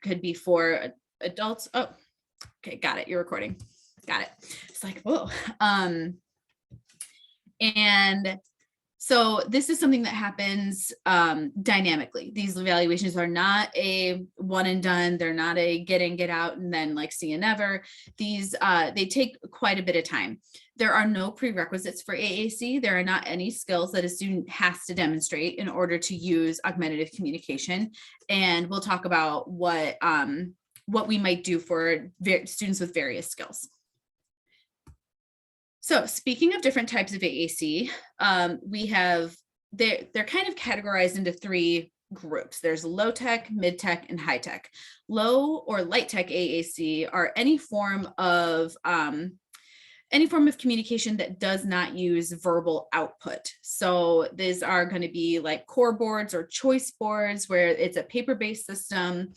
could be for adults. Oh, okay, got it. You're recording. Got it. It's like, whoa. And so this is something that happens dynamically. These evaluations are not a one and done. They're not a get in, get out, and then like see you never. These, they take quite a bit of time. There are no prerequisites for AAC. There are not any skills that a student has to demonstrate in order to use augmentative communication. And we'll talk about what we might do for students with various skills. So speaking of different types of AAC, we have, they're kind of categorized into three groups. There's low tech, mid tech, and high tech. Low or light tech AAC are any form of communication that does not use verbal output. So these are going to be like core boards or choice boards where it's a paper-based system,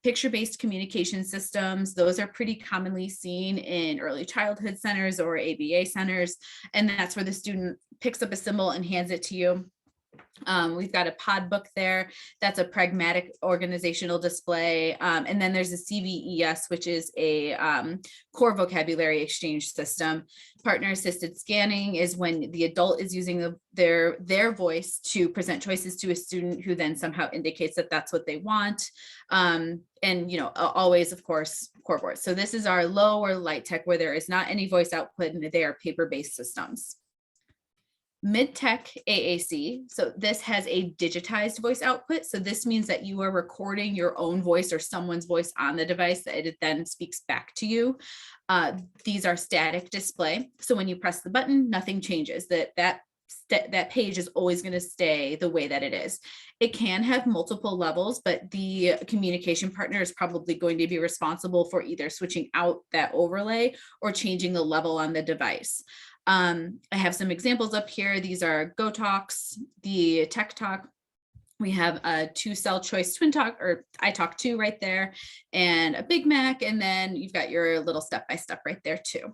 picture-based communication systems. Those are pretty commonly seen in early childhood centers or ABA centers. And that's where the student picks up a symbol and hands it to you. We've got a pod book there. That's a pragmatic organizational display. And then there's a CVES, which is a core vocabulary exchange system. Partner assisted scanning is when the adult is using their voice to present choices to a student who then somehow indicates that that's what they want. And, you know, always, of course, core boards. So this is our low or light tech where there is not any voice output and they are paper-based systems. Mid-tech AAC, so this has a digitized voice output. So this means that you are recording your own voice or someone's voice on the device that it then speaks back to you. These are static display. So when you press the button, nothing changes. That page is always going to stay the way that it is. It can have multiple levels, but the communication partner is probably going to be responsible for either switching out that overlay or changing the level on the device. I have some examples up here. These are Go Talks, the Tech Talk. We have a 2-cell choice twin talk or iTalk 2 right there, and a Big Mac, and then you've got your little step-by-step right there too.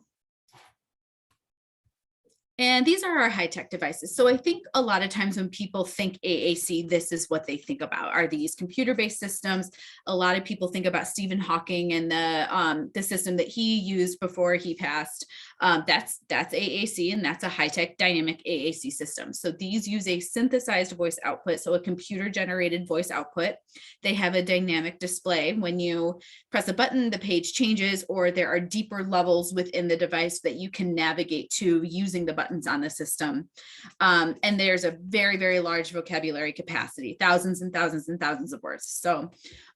And these are our high-tech devices. So I think a lot of times when people think AAC, this is what they think about, are these computer-based systems. A lot of people think about Stephen Hawking and the system that he used before he passed. That's AAC, and that's a high-tech dynamic AAC system. So these use a synthesized voice output, so a computer-generated voice output. They have a dynamic display. When you press a button, the page changes, or there are deeper levels within the device that you can navigate to using the button on the system. And there's a very, very large vocabulary capacity, thousands and thousands and thousands of words. So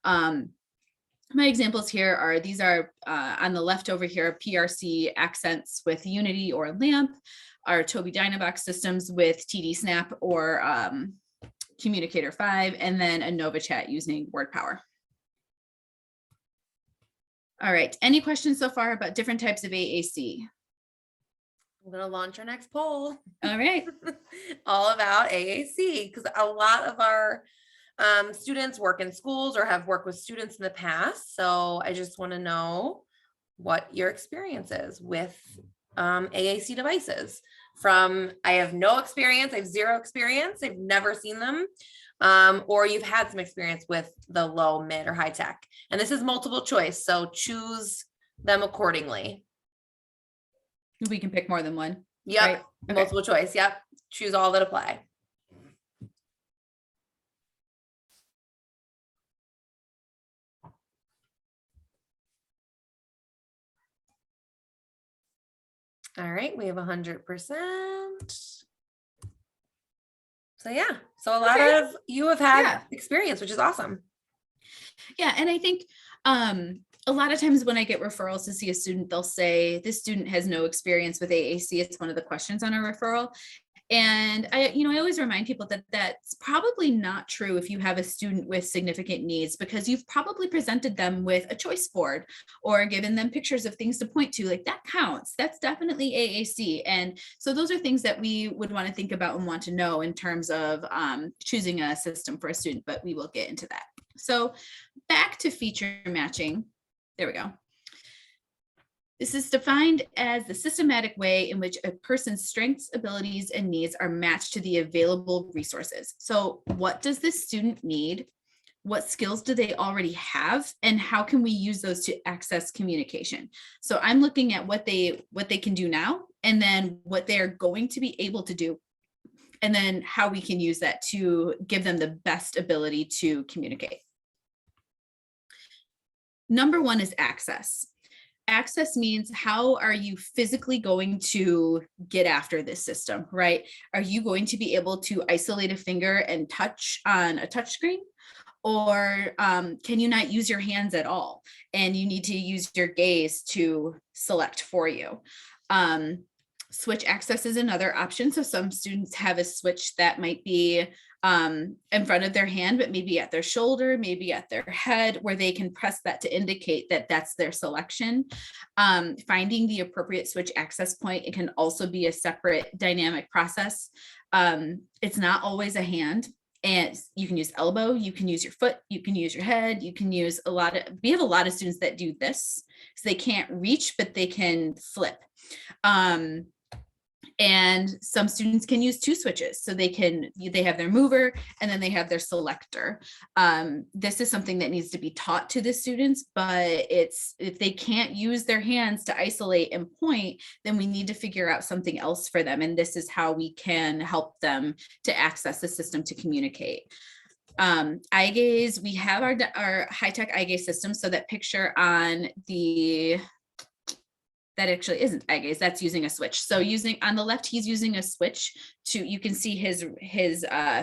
my examples here are, these are on the left over here, PRC accents with Unity or LAMP, our Tobii Dynavox systems with TD Snap or Communicator 5, and then a Nova Chat using Word Power. All right, any questions so far about different types of AAC? I'm going to launch our next poll. All right. All about AAC, because a lot of our students work in schools or have worked with students in the past. So I just want to know what your experience is with AAC devices. From I have no experience, I have zero experience, I've never seen them, or you've had some experience with the low, mid, or high tech. And this is multiple choice, so choose them accordingly. We can pick more than one. Yep. Right? Okay. Multiple choice. Yep. Choose all that apply. All right. We have 100%. So yeah. So a lot of you have had experience, which is awesome. Yeah. And I think, a lot of times when I get referrals to see a student, they'll say this student has no experience with AAC. It's one of the questions on a referral. And I always remind people that that's probably not true if you have a student with significant needs, because you've probably presented them with a choice board or given them pictures of things to point to. Like, that counts. That's definitely AAC. And so those are things that we would want to think about and want to know in terms of choosing a system for a student, but we will get into that. So back to feature matching. There we go. This is defined as the systematic way in which a person's strengths, abilities, and needs are matched to the available resources. So what does this student need? what skills do they already have, and how can we use those to access communication? So I'm looking at what they can do now, and then what they're going to be able to do, and then how we can use that to give them the best ability to communicate. Number one is access. Access means, how are you physically going to get after this system, right? Are you going to be able to isolate a finger and touch on a touch screen? Or can you not use your hands at all, and you need to use your gaze to select for you? Switch access is another option. So some students have a switch that might be in front of their hand, but maybe at their shoulder, maybe at their head, where they can press that to indicate that that's their selection. Finding the appropriate switch access point, it can also be a separate dynamic process. It's not always a hand. And you can use elbow, you can use your foot, you can use your head, you can use we have a lot of students that do this. So they can't reach, but they can flip. And some students can use two switches. So they have their mover, and then they have their selector. This is something that needs to be taught to the students, but if they can't use their hands to isolate and point, then we need to figure out something else for them. And this is how we can help them to access the system to communicate. Eye gaze, we have our high-tech eye gaze system. So that picture on that actually isn't eye gaze, that's using a switch. So using on the left, he's using a switch you can see his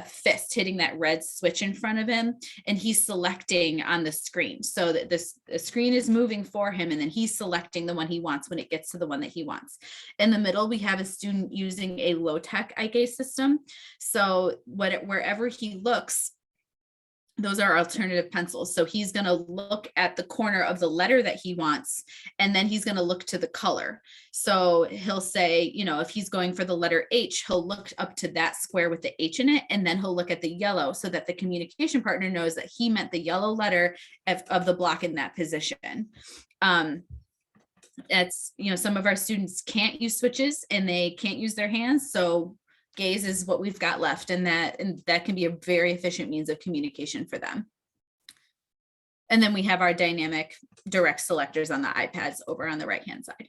fist hitting that red switch in front of him, and he's selecting on the screen. So that the screen is moving for him, and then he's selecting the one he wants when it gets to the one that he wants. In the middle, we have a student using a low-tech eye gaze system. So wherever he looks, those are alternative pencils. So he's going to look at the corner of the letter that he wants, and then he's going to look to the color. So he'll say, if he's going for the letter H, he'll look up to that square with the H in it, and then he'll look at the yellow, so that the communication partner knows that he meant the yellow letter of the block in that position. It's, some of our students can't use switches and they can't use their hands. So gaze is what we've got left, and that can be a very efficient means of communication for them. And then we have our dynamic direct selectors on the iPads over on the right-hand side.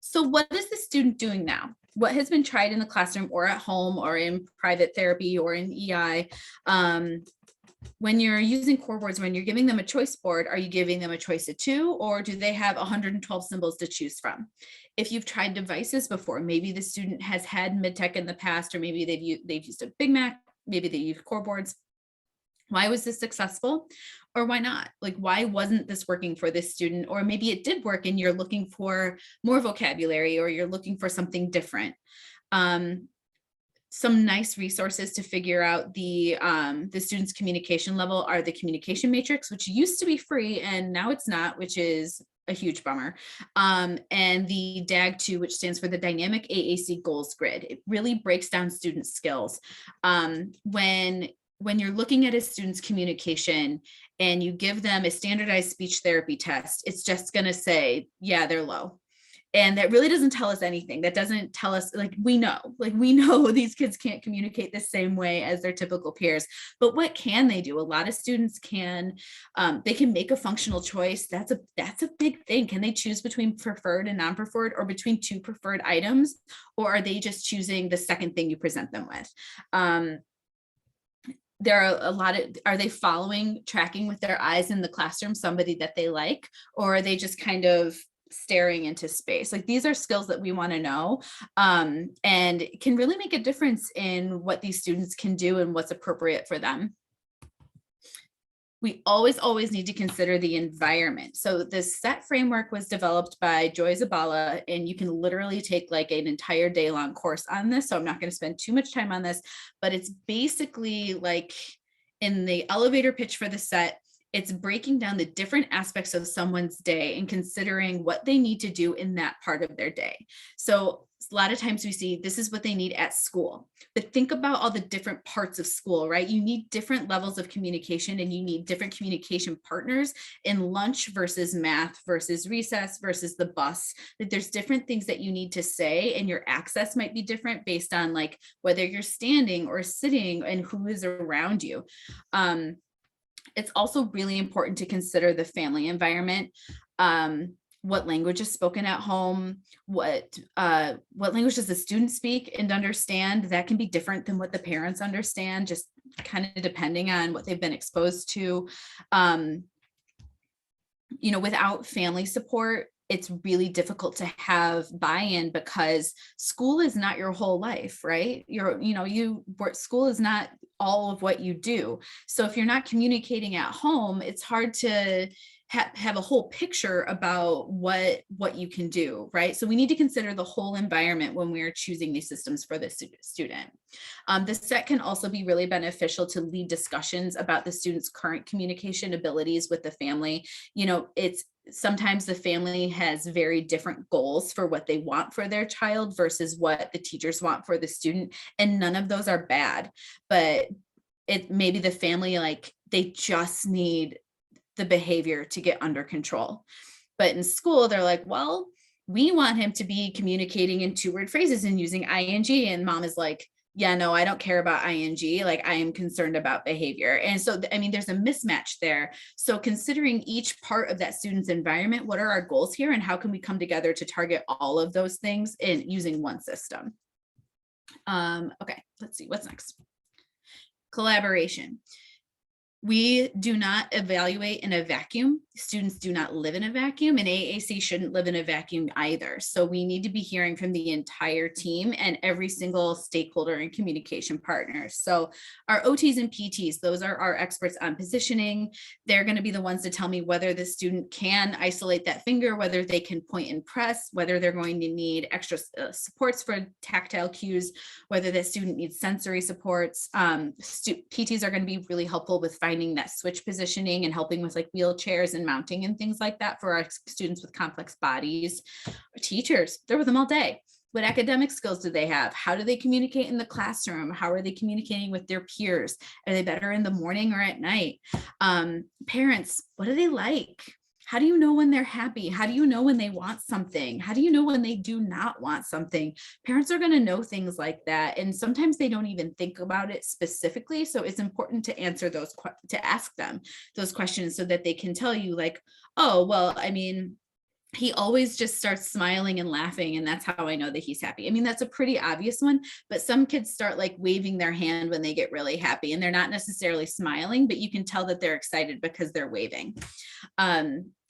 So what is the student doing now? What has been tried in the classroom or at home or in private therapy or in EI? When you're using core boards, when you're giving them a choice board, are you giving them a choice of 2, or do they have 112 symbols to choose from? If you've tried devices before, maybe the student has had mid-tech in the past, or maybe they've used a Big Mac, maybe they use core boards. Why was this successful, or why not? Like, why wasn't this working for this student? Or maybe it did work and you're looking for more vocabulary, or you're looking for something different. Some nice resources to figure out the student's communication level are the communication matrix, which used to be free and now it's not, which is a huge bummer. And the DAG2, which stands for the Dynamic AAC Goals Grid. It really breaks down student skills. When you're looking at a student's communication and you give them a standardized speech therapy test, it's just going to say, yeah, they're low. And that really doesn't tell us anything. That doesn't tell us, we know these kids can't communicate the same way as their typical peers, but what can they do? A lot of students can make a functional choice. That's a big thing. Can they choose between preferred and non-preferred, or between 2 preferred items? Or are they just choosing the second thing you present them with? There are are they tracking with their eyes in the classroom, somebody that they like, or are they just kind of staring into space? These are skills that we want to know, and it can really make a difference in what these students can do and what's appropriate for them. We always need to consider the environment. So the SET framework was developed by Joy Zabala, and you can literally take an entire day long course on this. So I'm not going to spend too much time on this, but it's basically in the elevator pitch for the SET, It's breaking down the different aspects of someone's day and considering what they need to do in that part of their day. So a lot of times we see this is what they need at school, but think about all the different parts of school, right? You need different levels of communication and you need different communication partners in lunch versus math versus recess versus the bus. That there's different things that you need to say and your access might be different based on like whether you're standing or sitting and who is around you. It's also really important to consider the family environment. What language is spoken at home, what language does the student speak and understand. That can be different than what the parents understand, just kind of depending on what they've been exposed to. Without family support, it's really difficult to have buy-in because school is not your whole life, right? School is not all of what you do. So if you're not communicating at home, it's hard to have a whole picture about what you can do, right? So we need to consider the whole environment when we're choosing these systems for the student. The set can also be really beneficial to lead discussions about the student's current communication abilities with the family. It's sometimes the family has very different goals for what they want for their child versus what the teachers want for the student, and none of those are bad, but it maybe the family, like, they just need the behavior to get under control. But in school, they're like, well, we want him to be communicating in 2-word phrases and using ing. And mom is like, yeah, no, I don't care about ing. Like, I am concerned about behavior. And so, there's a mismatch there. So considering each part of that student's environment, what are our goals here and how can we come together to target all of those things in using one system? Okay, let's see, what's next? Collaboration. We do not evaluate in a vacuum. Students do not live in a vacuum, and AAC shouldn't live in a vacuum either. So we need to be hearing from the entire team and every single stakeholder and communication partner. So our OTs and PTs, those are our experts on positioning. They're going to be the ones to tell me whether the student can isolate that finger, whether they can point and press, whether they're going to need extra supports for tactile cues, whether the student needs sensory supports. PTs are going to be really helpful with finding that switch positioning and helping with like wheelchairs and mounting and things like that for our students with complex bodies. Teachers, they're with them all day. What academic skills do they have? How do they communicate in the classroom? How are they communicating with their peers? Are they better in the morning or at night? Parents, what do they like? How do you know when they're happy? How do you know when they want something? How do you know when they do not want something? Parents are going to know things like that. And sometimes they don't even think about it specifically. So it's important to answer to ask them those questions so that they can tell you like, oh, well, he always just starts smiling and laughing, and that's how I know that he's happy. That's a pretty obvious one, but some kids start like waving their hand when they get really happy, and they're not necessarily smiling, but you can tell that they're excited because they're waving.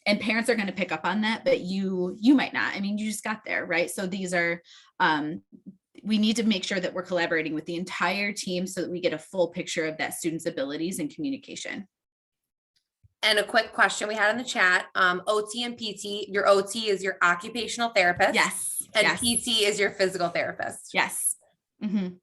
And parents are going to pick up on that, but you might not. You just got there, right? So these are, we need to make sure that we're collaborating with the entire team so that we get a full picture of that student's abilities and communication. And a quick question we had in the chat, OT and PT, your OT is your occupational therapist. Yes. And yes. PT is your physical therapist. Yes. Mm-hmm.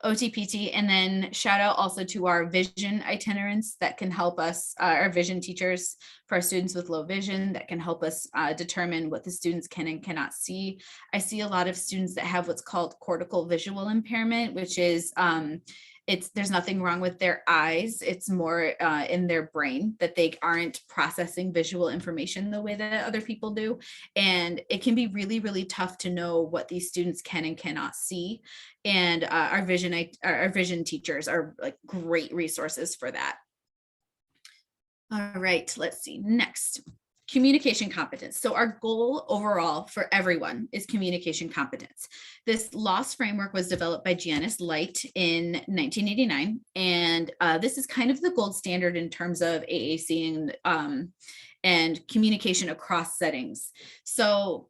OT, PT, and then shout out also to our vision itinerants that can help us, our vision teachers for our students with low vision that can help us determine what the students can and cannot see. I see a lot of students that have what's called cortical visual impairment, which is there's nothing wrong with their eyes. It's more in their brain that they aren't processing visual information the way that other people do. And it can be really, really tough to know what these students can and cannot see. And our vision teachers are like great resources for that. All right, let's see. Next, communication competence. So our goal overall for everyone is communication competence. This LOS framework was developed by Janice Light in 1989. And this is kind of the gold standard in terms of AAC and communication across settings. So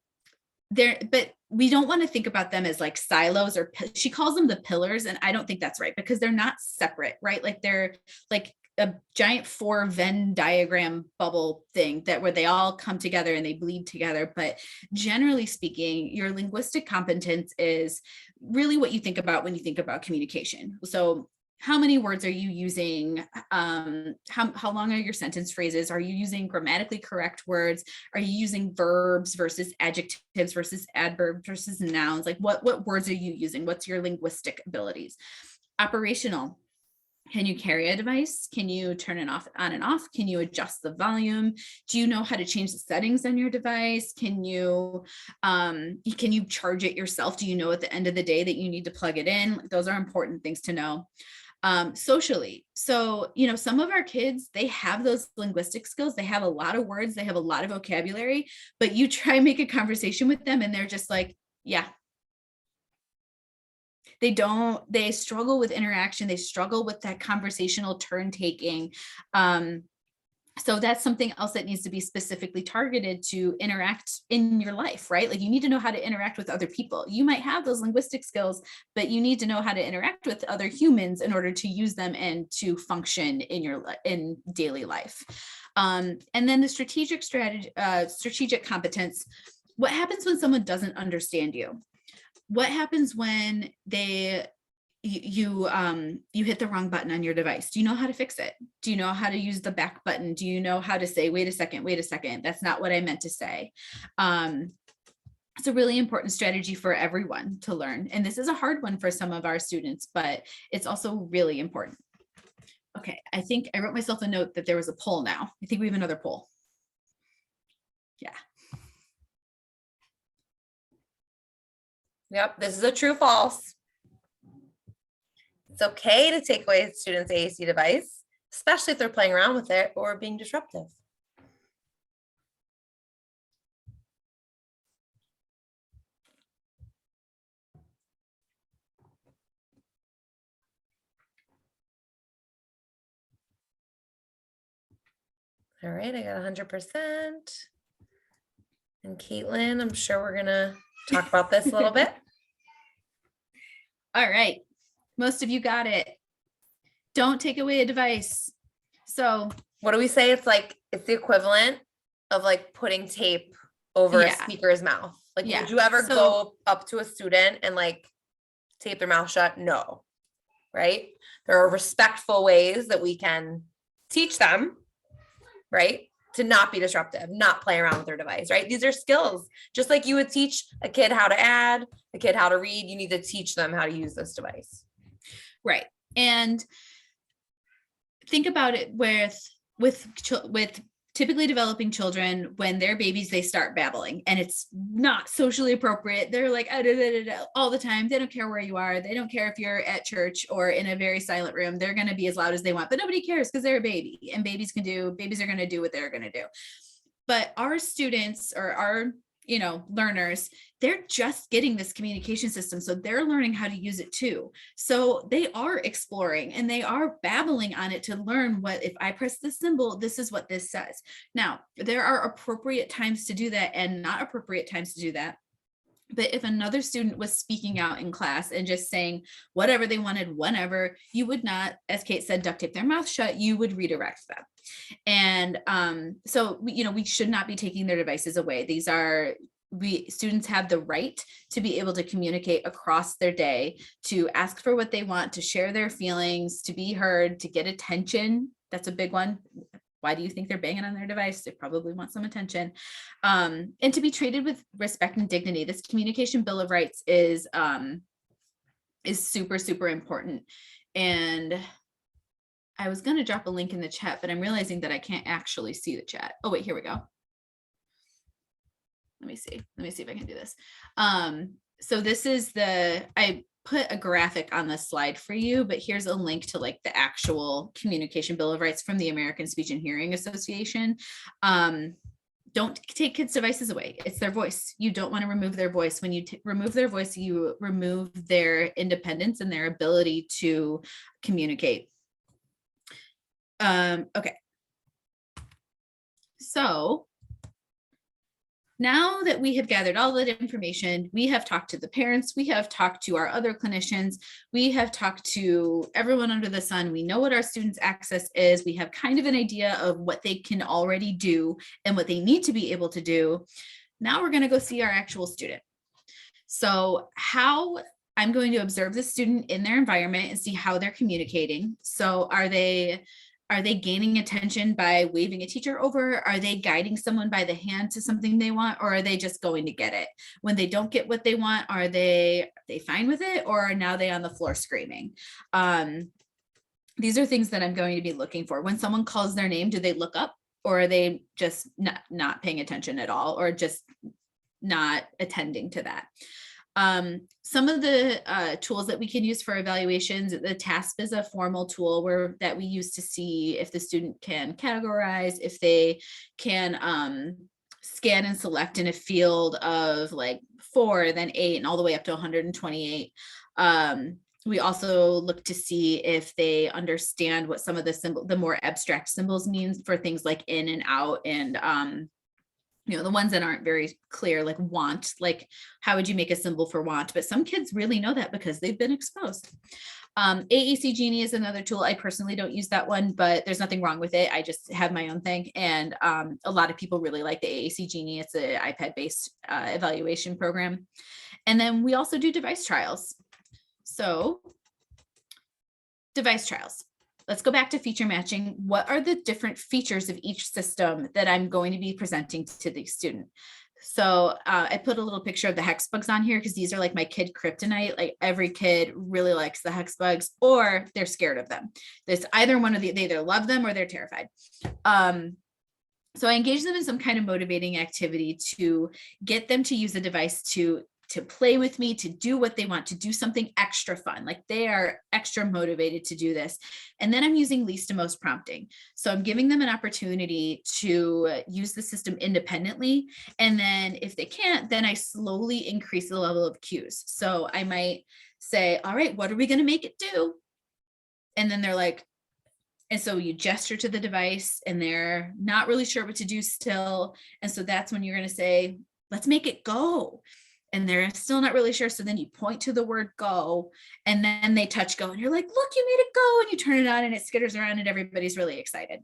but we don't want to think about them as like silos, or she calls them the pillars. And I don't think that's right because they're not separate, right? Like they're like a giant 4 Venn diagram bubble thing where they all come together and they bleed together. But generally speaking, your linguistic competence is really what you think about when you think about communication. So how many words are you using? How long are your sentence phrases? Are you using grammatically correct words? Are you using verbs versus adjectives versus adverbs versus nouns? Like what words are you using? What's your linguistic abilities? Operational. Can you carry a device? Can you turn it off, on and off? Can you adjust the volume? Do you know how to change the settings on your device? Can you charge it yourself? Do you know at the end of the day that you need to plug it in? Those are important things to know. Socially. So, some of our kids, they have those linguistic skills. They have a lot of words, they have a lot of vocabulary, but you try and make a conversation with them and they're just like, yeah. They struggle with interaction. They struggle with that conversational turn taking. So that's something else that needs to be specifically targeted to interact in your life, right? Like you need to know how to interact with other people. You might have those linguistic skills, but you need to know how to interact with other humans in order to use them and to function in daily life. And then the strategic competence. What happens when someone doesn't understand you? What happens when you hit the wrong button on your device? Do you know how to fix it? Do you know how to use the back button? Do you know how to say, wait a second, that's not what I meant to say? It's a really important strategy for everyone to learn. And this is a hard one for some of our students, but it's also really important. Okay, I think I wrote myself a note that there was a poll now. I think we have another poll. Yeah. Yep, this is a true false. It's okay to take away a student's AAC device, especially if they're playing around with it or being disruptive. All right, I got 100%. And Caitlin, I'm sure we're gonna talk about this a little bit. All right, most of you got it. Don't take away a device. So what do we say? It's the equivalent of like putting tape over a speaker's mouth. Like, would you ever go up to a student and like tape their mouth shut? No, right? There are respectful ways that we can teach them, right? To not be disruptive, not play around with their device, right? These are skills. Just like you would teach a kid how to add, a kid how to read, you need to teach them how to use this device. Right. And think about it with typically developing children. When they're babies, they start babbling and it's not socially appropriate. They're like all the time. They don't care where you are. They don't care if you're at church or in a very silent room. They're going to be as loud as they want, but nobody cares because they're a baby, and babies are going to do what they're going to do. But our students or our learners, they're just getting this communication system. So they're learning how to use it too. So they are exploring and they are babbling on it to learn what, if I press this symbol, this is what this says. Now, there are appropriate times to do that and not appropriate times to do that. But if another student was speaking out in class and just saying whatever they wanted, whenever, you would not, as Kate said, duct tape their mouth shut, you would redirect them. And so, we should not be taking their devices away. Students have the right to be able to communicate across their day, to ask for what they want, to share their feelings, to be heard, to get attention. That's a big one. Why do you think they're banging on their device? They probably want some attention. And to be treated with respect and dignity. This communication bill of rights is super, super important. And I was going to drop a link in the chat, but I'm realizing that I can't actually see the chat. Oh, wait, here we go. Let me see if I can do this. So this is I put a graphic on this slide for you, but here's a link to like the actual communication bill of rights from the American Speech and Hearing Association. Don't take kids' devices away. It's their voice. You don't want to remove their voice. When you remove their voice, you remove their independence and their ability to communicate. Okay. So now that we have gathered all that information, we have talked to the parents, we have talked to our other clinicians, we have talked to everyone under the sun. We know what our students' access is. We have kind of an idea of what they can already do and what they need to be able to do. Now we're going to go see our actual student. So how I'm going to observe the student in their environment and see how they're communicating. So are they gaining attention by waving a teacher over? Are they guiding someone by the hand to something they want, or are they just going to get it? When they don't get what they want, are they fine with it, or are now they on the floor screaming? These are things that I'm going to be looking for. When someone calls their name, do they look up, or are they just not paying attention at all, or just not attending to that? Some of the tools that we can use for evaluations, the TASP is a formal tool that we use to see if the student can categorize, if they can scan and select in a field of like 4, then 8, and all the way up to 128. We also look to see if they understand what some of the more abstract symbols means for things like in and out, and the ones that aren't very clear, like want, like how would you make a symbol for want? But some kids really know that because they've been exposed. AAC Genie is another tool. I personally don't use that one, but there's nothing wrong with it. I just have my own thing. And a lot of people really like the AAC Genie. It's an iPad-based evaluation program. And then we also do device trials. So device trials. Let's go back to feature matching. What are the different features of each system that I'm going to be presenting to the student? So I put a little picture of the hex bugs on here because these are like my kid kryptonite. Like every kid really likes the hex bugs, or they're scared of them. There's either one of they either love them or they're terrified. So I engage them in some kind of motivating activity to get them to use the device to play with me, to do what they want, to do something extra fun. Like they are extra motivated to do this. And then I'm using least to most prompting. So I'm giving them an opportunity to use the system independently. And then if they can't, then I slowly increase the level of cues. So I might say, all right, what are we going to make it do? And then they're like, and so you gesture to the device and they're not really sure what to do still. And so that's when you're going to say, let's make it go. And they're still not really sure. So then you point to the word go, and then they touch go, and you're like, look, you made it go. And you turn it on and it skitters around and everybody's really excited.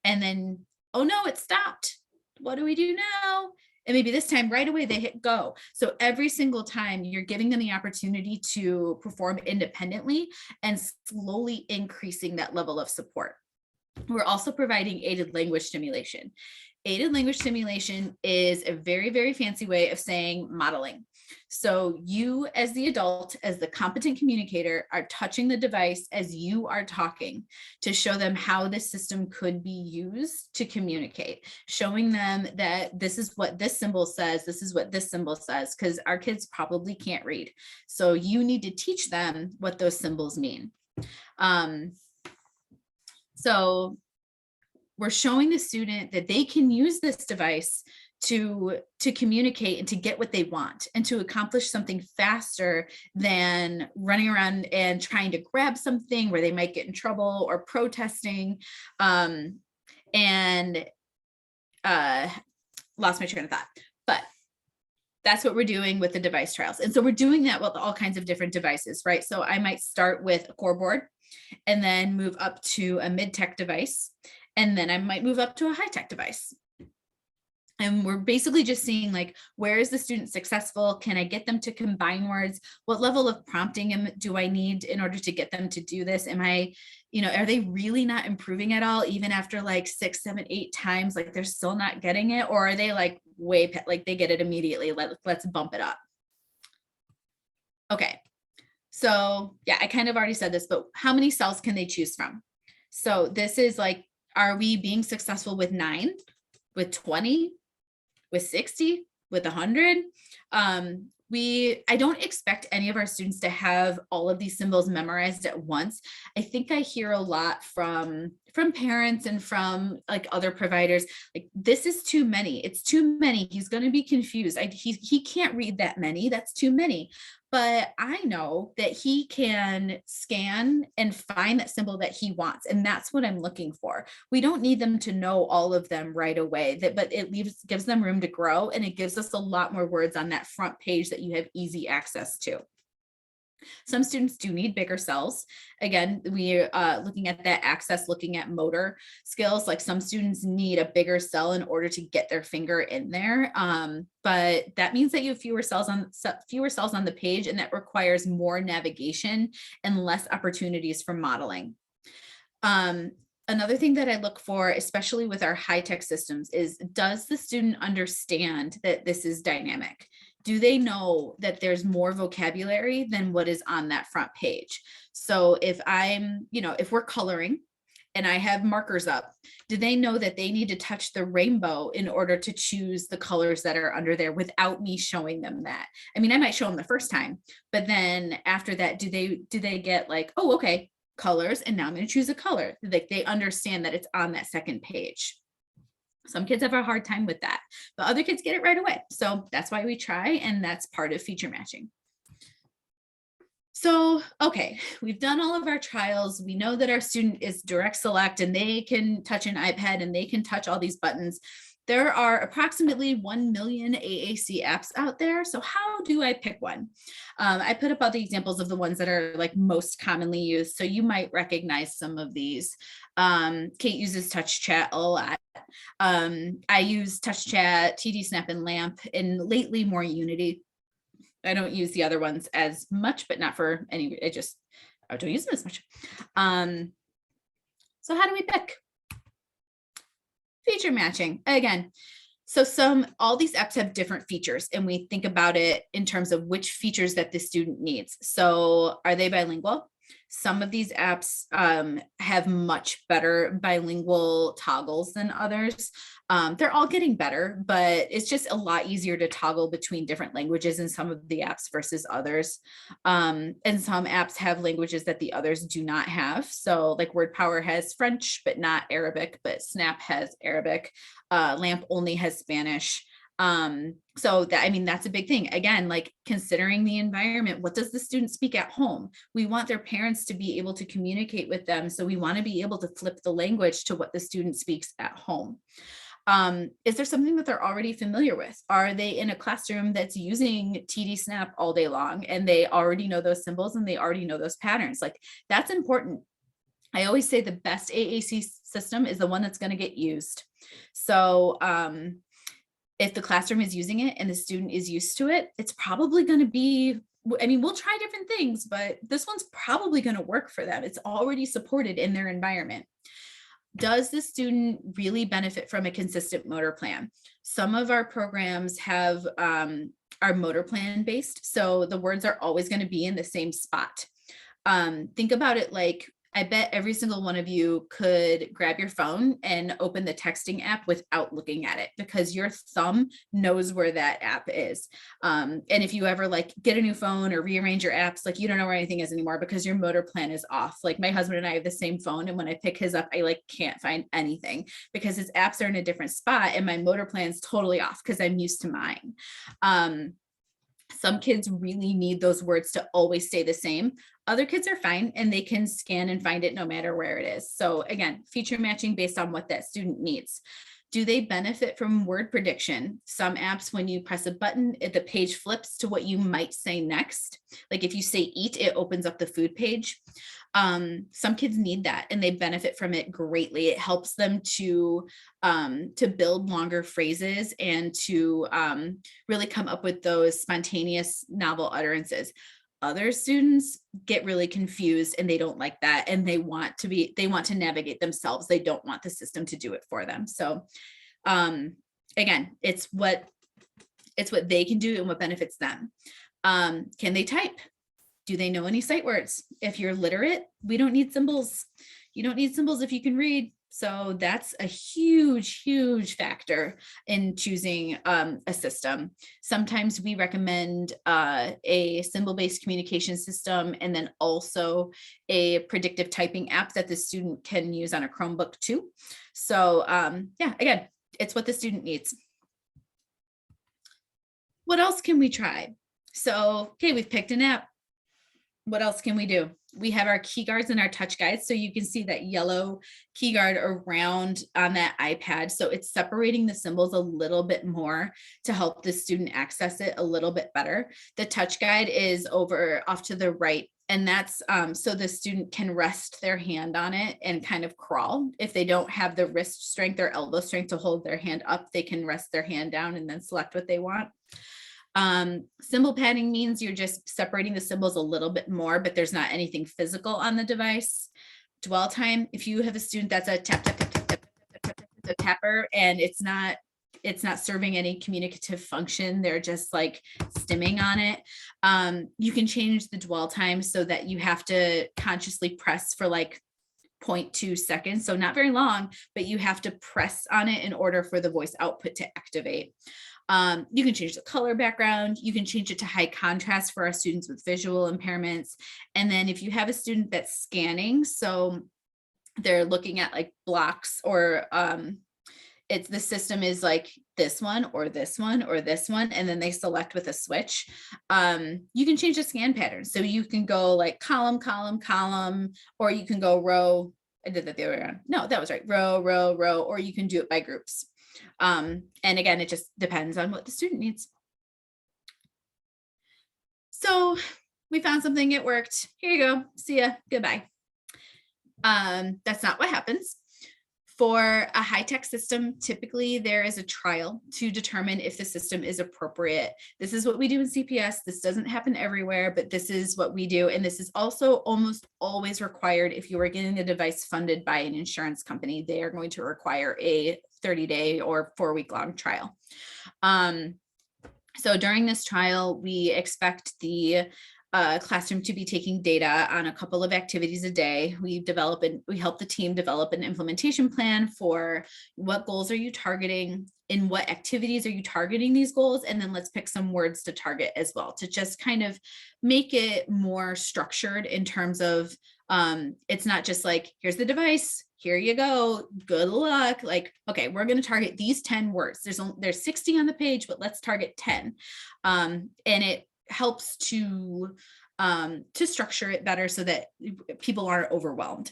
And then, oh no, it stopped. What do we do now? And maybe this time right away they hit go. So every single time you're giving them the opportunity to perform independently and slowly increasing that level of support. We're also providing aided language stimulation. Aided language stimulation is a very, very fancy way of saying modeling. So you as the adult, as the competent communicator, are touching the device as you are talking to show them how this system could be used to communicate, showing them that this is what this symbol says, this is what this symbol says, because our kids probably can't read. So you need to teach them what those symbols mean. So we're showing the student that they can use this device to communicate and to get what they want and to accomplish something faster than running around and trying to grab something where they might get in trouble or protesting. Lost my train of thought, but that's what we're doing with the device trials. And so we're doing that with all kinds of different devices, right? So I might start with a core board and then move up to a mid-tech device. And then I might move up to a high-tech device. And we're basically just seeing like, where is the student successful? Can I get them to combine words? What level of prompting do I need in order to get them to do this? Am I, are they really not improving at all? Even after like 6, 7, 8 times, like they're still not getting it? Or are they like like they get it immediately? Let's bump it up. Okay. So yeah, I kind of already said this, but how many cells can they choose from? So this is like, are we being successful with 9, with 20, with 60, with 100? I don't expect any of our students to have all of these symbols memorized at once. I think I hear a lot from parents and from like other providers, like, this is too many. It's too many. He's going to be confused. He can't read that many. That's too many. But I know that he can scan and find that symbol that he wants. And that's what I'm looking for. We don't need them to know all of them right away, but it gives them room to grow. And it gives us a lot more words on that front page that you have easy access to. Some students do need bigger cells. Again, we looking at that access, looking at motor skills, like some students need a bigger cell in order to get their finger in there. But that means that you have fewer cells on the page, and that requires more navigation and less opportunities for modeling. Another thing that I look for, especially with our high-tech systems, is does the student understand that this is dynamic? Do they know that there's more vocabulary than what is on that front page? So if if we're coloring and I have markers up, do they know that they need to touch the rainbow in order to choose the colors that are under there without me showing them that? I mean, I might show them the first time, but then after that, do they get like, oh, okay, colors, and now I'm going to choose a color? Like they understand that it's on that second page. Some kids have a hard time with that, but other kids get it right away. So that's why we try, and that's part of feature matching. So, okay, we've done all of our trials. We know that our student is direct select and they can touch an iPad and they can touch all these buttons. There are approximately 1 million AAC apps out there. So how do I pick one? I put up all the examples of the ones that are like most commonly used. So you might recognize some of these. Kate uses Touch Chat a lot. I use Touch Chat, TD Snap, and LAMP, and lately more Unity. I don't use the other ones as much, but not for any, I don't use them as much. So how do we pick? Feature matching again. So all these apps have different features, and we think about it in terms of which features that the student needs. So are they bilingual? Some of these apps have much better bilingual toggles than others. They're all getting better, but it's just a lot easier to toggle between different languages in some of the apps versus others. And some apps have languages that the others do not have. So like WordPower has French, but not Arabic, but Snap has Arabic. LAMP only has Spanish. So that, I mean, that's a big thing. Again, like considering the environment, what does the student speak at home? We want their parents to be able to communicate with them. So we want to be able to flip the language to what the student speaks at home. Is there something that they're already familiar with? Are they in a classroom that's using TD Snap all day long and they already know those symbols and they already know those patterns? Like that's important. I always say the best AAC system is the one that's going to get used. So, if the classroom is using it and the student is used to it, it's probably going to be, I mean, we'll try different things, but this one's probably going to work for them. It's already supported in their environment. Does the student really benefit from a consistent motor plan? Some of our programs have are motor plan based. So the words are always going to be in the same spot. Think about it like, I bet every single one of you could grab your phone and open the texting app without looking at it because your thumb knows where that app is. And if you ever like get a new phone or rearrange your apps, like you don't know where anything is anymore because your motor plan is off. Like my husband and I have the same phone. And when I pick his up, I like can't find anything because his apps are in a different spot and my motor plan is totally off because I'm used to mine. Some kids really need those words to always stay the same. Other kids are fine and they can scan and find it no matter where it is. So again, feature matching based on what that student needs. Do they benefit from word prediction? Some apps, when you press a button, the page flips to what you might say next. Like if you say eat, it opens up the food page. Some kids need that and they benefit from it greatly. It helps them to build longer phrases and to really come up with those spontaneous novel utterances. Other students get really confused and they don't like that. And they want to navigate themselves. They don't want the system to do it for them. So again, it's what they can do and what benefits them. Can they type? Do they know any sight words? If you're literate, we don't need symbols. You don't need symbols if you can read. So that's a huge, huge factor in choosing a system. Sometimes we recommend a symbol-based communication system and then also a predictive typing app that the student can use on a Chromebook too. So yeah, again, it's what the student needs. What else can we try? So, okay, we've picked an app. What else can we do? We have our key guards and our touch guides. So you can see that yellow key guard around on that iPad. So it's separating the symbols a little bit more to help the student access it a little bit better. The touch guide is over off to the right. And that's so the student can rest their hand on it and kind of crawl. If they don't have the wrist strength or elbow strength to hold their hand up, they can rest their hand down and then select what they want. Symbol padding means you're just separating the symbols a little bit more, but there's not anything physical on the device. Dwell time, if you have a student that's a tap, tap, tap, tap, tap, tap, tap, tap, a tapper, and it's not serving any communicative function, they're just like stimming on it. You can change the dwell time so that you have to consciously press for like 0.2 seconds. So not very long, but you have to press on it in order for the voice output to activate. You can change the color background. You can change it to high contrast for our students with visual impairments. And then if you have a student that's scanning, so they're looking at like blocks or the system is like this one or this one or this one, and then they select with a switch. You can change the scan pattern. So you can go like column, column, column, or you can go row. I did that the other way around. No, that was right. Row, row, row, or you can do it by groups. And again, it just depends on what the student needs. So we found something, it worked. Here you go. See ya. Goodbye. That's not what happens. For a high-tech system, typically there is a trial to determine if the system is appropriate. This is what we do in CPS. This doesn't happen everywhere, but this is what we do. And this is also almost always required if you are getting a device funded by an insurance company. They are going to require a 30-day or 4-week-long trial. So during this trial, we expect the classroom to be taking data on a couple of activities a day. We help the team develop an implementation plan for what goals are you targeting, in what activities are you targeting these goals, and then let's pick some words to target as well to just kind of make it more structured in terms of it's not just like, here's the device, here you go, good luck. Like, okay, we're going to target these 10 words. There's 60 on the page, but let's target 10. And it helps to structure it better so that people aren't overwhelmed.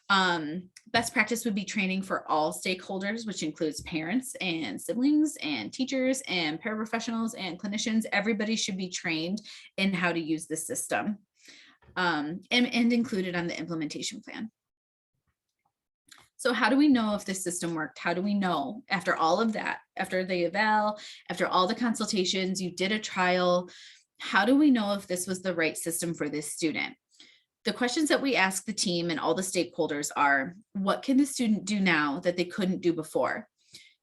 Best practice would be training for all stakeholders, which includes parents and siblings and teachers and paraprofessionals and clinicians. Everybody should be trained in how to use the system and included on the implementation plan. So how do we know if this system worked? How do we know after all of that, after the eval, after all the consultations, you did a trial, how do we know if this was the right system for this student? The questions that we ask the team and all the stakeholders are, what can the student do now that they couldn't do before?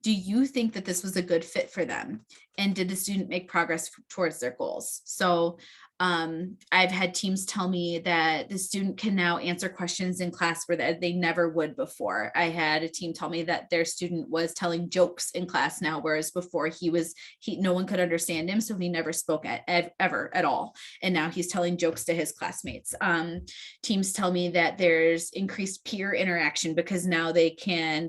Do you think that this was a good fit for them? And did the student make progress towards their goals? So I've had teams tell me that the student can now answer questions in class where they never would before. I had a team tell me that their student was telling jokes in class now, whereas before no one could understand him, so he never spoke ever at all. And now he's telling jokes to his classmates. Teams tell me that there's increased peer interaction because now they can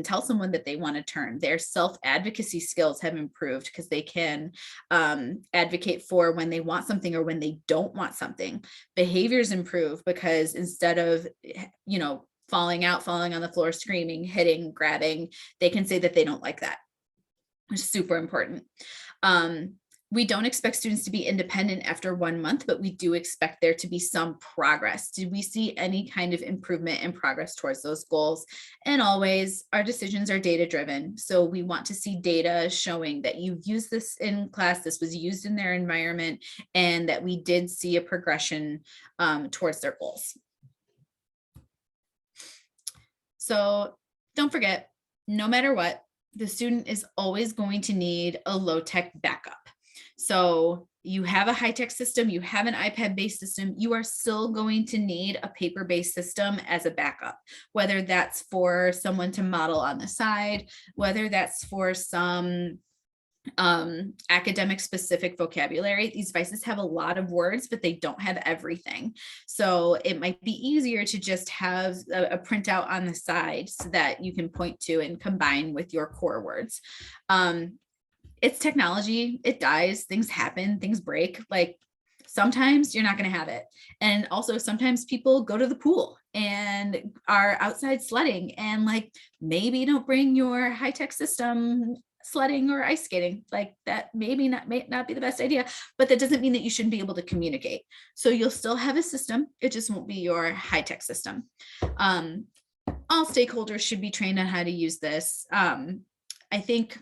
tell someone that they want to turn. Their self-advocacy skills have improved because they can advocate for when they want something or when they don't want something. Behaviors improve because instead of, falling on the floor, screaming, hitting, grabbing, they can say that they don't like that. It's super important. We don't expect students to be independent after 1 month, but we do expect there to be some progress. Did we see any kind of improvement and progress towards those goals? And always, our decisions are data-driven. So we want to see data showing that you used this in class, this was used in their environment, and that we did see a progression towards their goals. So don't forget, no matter what, the student is always going to need a low-tech backup. So you have a high-tech system, you have an iPad-based system, you are still going to need a paper-based system as a backup, whether that's for someone to model on the side, whether that's for some academic specific vocabulary. These devices have a lot of words, but they don't have everything. So it might be easier to just have a printout on the side so that you can point to and combine with your core words. It's technology, it dies, things happen, things break. Like, Sometimes you're not going to have it. And also sometimes people go to the pool and are outside sledding, and like maybe don't bring your high-tech system sledding or ice skating. Like that may not be the best idea, but that doesn't mean that you shouldn't be able to communicate. So you'll still have a system, it just won't be your high-tech system. All stakeholders should be trained on how to use this. I think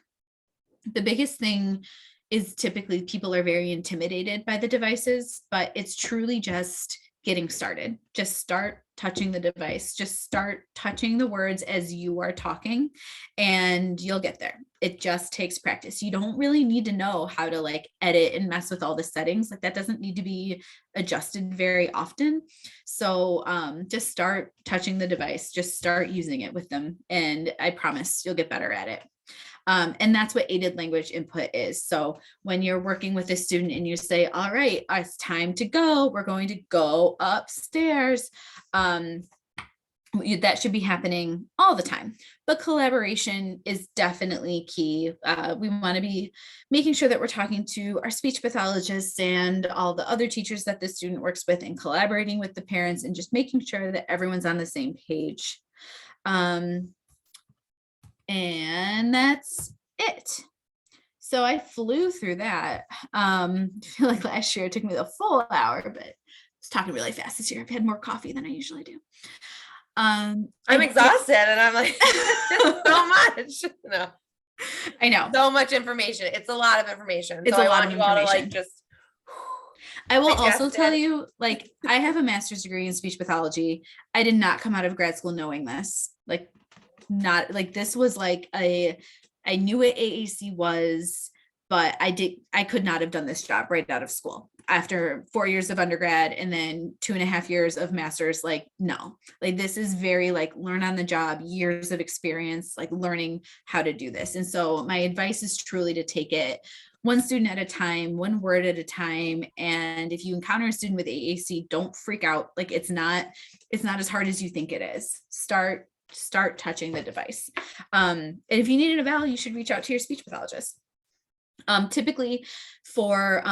the biggest thing is typically people are very intimidated by the devices, but it's truly just getting started. Just start touching the device, just start touching the words as you are talking, and you'll get there. It just takes practice. You don't really need to know how to like edit and mess with all the settings. Like that doesn't need to be adjusted very often. So just start touching the device, just start using it with them, and I promise you'll get better at it. And that's what aided language input is. So when you're working with a student and you say, all right, it's time to go, we're going to go upstairs. That should be happening all the time, but collaboration is definitely key. We want to be making sure that we're talking to our speech pathologists and all the other teachers that the student works with, and collaborating with the parents, and just making sure that everyone's on the same page. And that's it. So I flew through that. I feel like last year it took me the full hour, but I was talking really fast this year. I've had more coffee than I usually do. I'm exhausted and I'm like, so much. No, I know. So much information. It's a lot of information. It's so a I lot want of you all to information. like just. I will also tell you, like, I have a master's degree in speech pathology. I did not come out of grad school knowing this. Like, not like this was like I knew what AAC was, but I could not have done this job right out of school after 4 years of undergrad and then 2.5 years of master's. Like, no, like this is very like learn on the job, years of experience, like learning how to do this. And so my advice is truly to take it one student at a time, one word at a time. And if you encounter a student with AAC, don't freak out. Like it's not as hard as you think it is. Start touching the device. And if you need an eval, you should reach out to your speech pathologist. Typically for,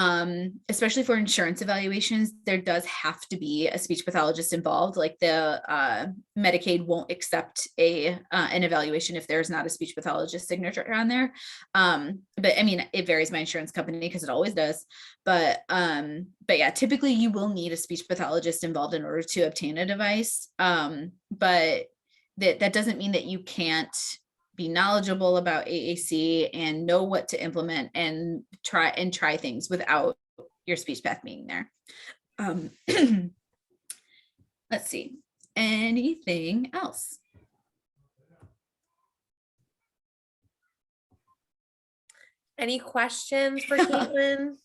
especially for insurance evaluations, there does have to be a speech pathologist involved. Like the Medicaid won't accept an evaluation if there's not a speech pathologist signature on there. But I mean, it varies by insurance company because it always does. But yeah, typically you will need a speech pathologist involved in order to obtain a device. But that doesn't mean that you can't be knowledgeable about AAC and know what to implement and try things without your speech path being there. Let's see, anything else? Any questions for Caitlin?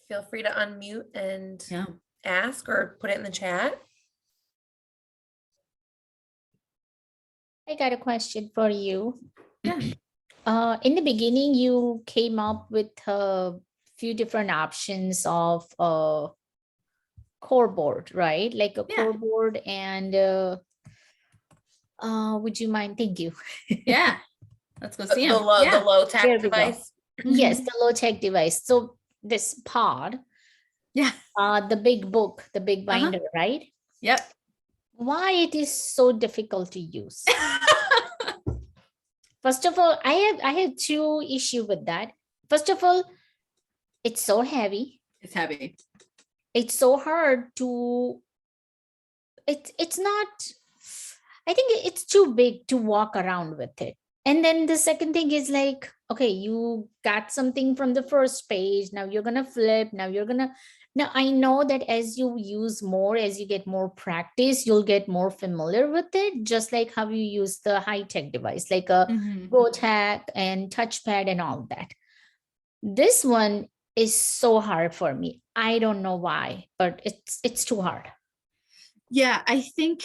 Feel free to unmute and ask or put it in the chat. I got a question for you. Yeah. In the beginning, you came up with a few different options of core board, right? Like a core board and would you mind? Thank you. Yeah. Let's go see the low tech device. Yes, the low tech device. So this pod, the big book, the big binder, right? Yep. Why it is so difficult to use? First of all, I have two issues with that. First of all, it's so heavy. It's heavy. It's so hard to. It's not. I think it's too big to walk around with it. And then the second thing is like, okay, you got something from the first page. Now you're going to flip. Now I know that as you use more, as you get more practice, you'll get more familiar with it. Just like how you use the high-tech device, like a GoTag and touchpad and all that. This one is so hard for me. I don't know why, but it's too hard. Yeah, I think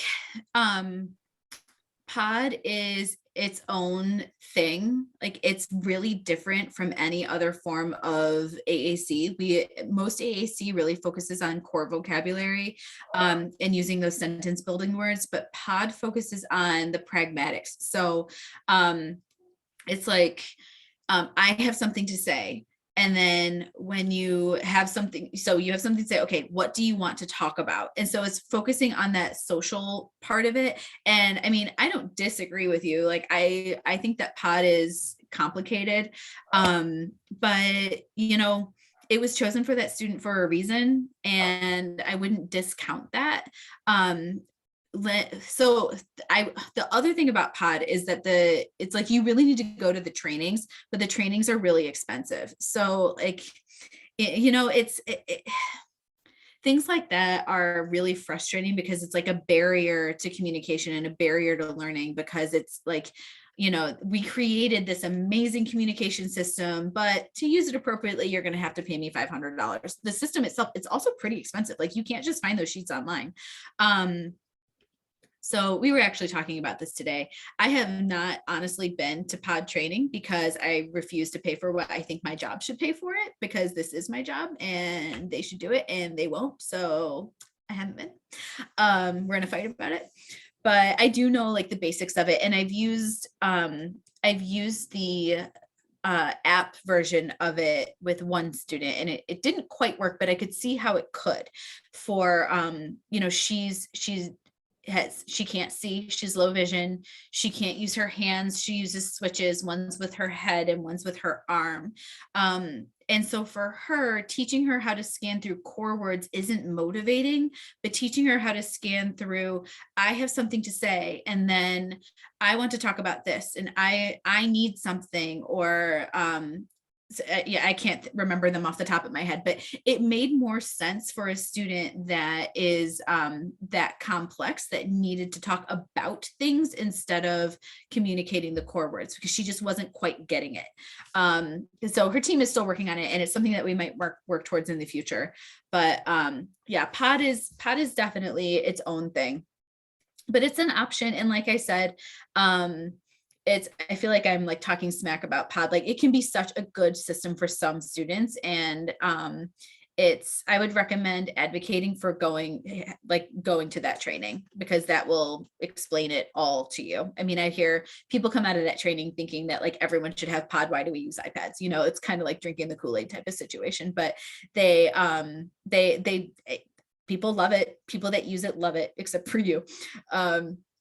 Pod is its own thing. Like it's really different from any other form of AAC. Most AAC really focuses on core vocabulary and using those sentence building words, but POD focuses on the pragmatics. So it's like I have something to say. And then when you have something, so you have something to say, okay, what do you want to talk about? And so it's focusing on that social part of it. And I mean, I don't disagree with you. Like I think that POD is complicated. But you know, it was chosen for that student for a reason, and I wouldn't discount that. So the other thing about POD is that it's like you really need to go to the trainings, but the trainings are really expensive. So like you know, things like that are really frustrating because it's like a barrier to communication and a barrier to learning, because it's like, you know, we created this amazing communication system, but to use it appropriately, you're going to have to pay me $500. The system itself, it's also pretty expensive. Like you can't just find those sheets online. So we were actually talking about this today. I have not honestly been to POD training because I refuse to pay for what I think my job should pay for it, because this is my job and they should do it and they won't. So I haven't been. We're in a fight about it, but I do know like the basics of it. And I've used the app version of it with one student, and it didn't quite work, but I could see how it could for, you know, she can't see, she's low vision, she can't use her hands, she uses switches, one's with her head and one's with her arm. And so for her, teaching her how to scan through core words isn't motivating, but teaching her how to scan through, I have something to say, and then I want to talk about this, and I need something, or yeah, I can't remember them off the top of my head, but it made more sense for a student that is that complex, that needed to talk about things instead of communicating the core words, because she just wasn't quite getting it. So her team is still working on it, and it's something that we might work towards in the future. But yeah, POD is definitely its own thing, but it's an option. And like I said, I feel like I'm like talking smack about POD. Like it can be such a good system for some students. And I would recommend advocating for going to that training, because that will explain it all to you. I mean, I hear people come out of that training thinking that like everyone should have POD. Why do we use iPads? You know, it's kind of like drinking the Kool-Aid type of situation, but people love it. People that use it love it, except for you.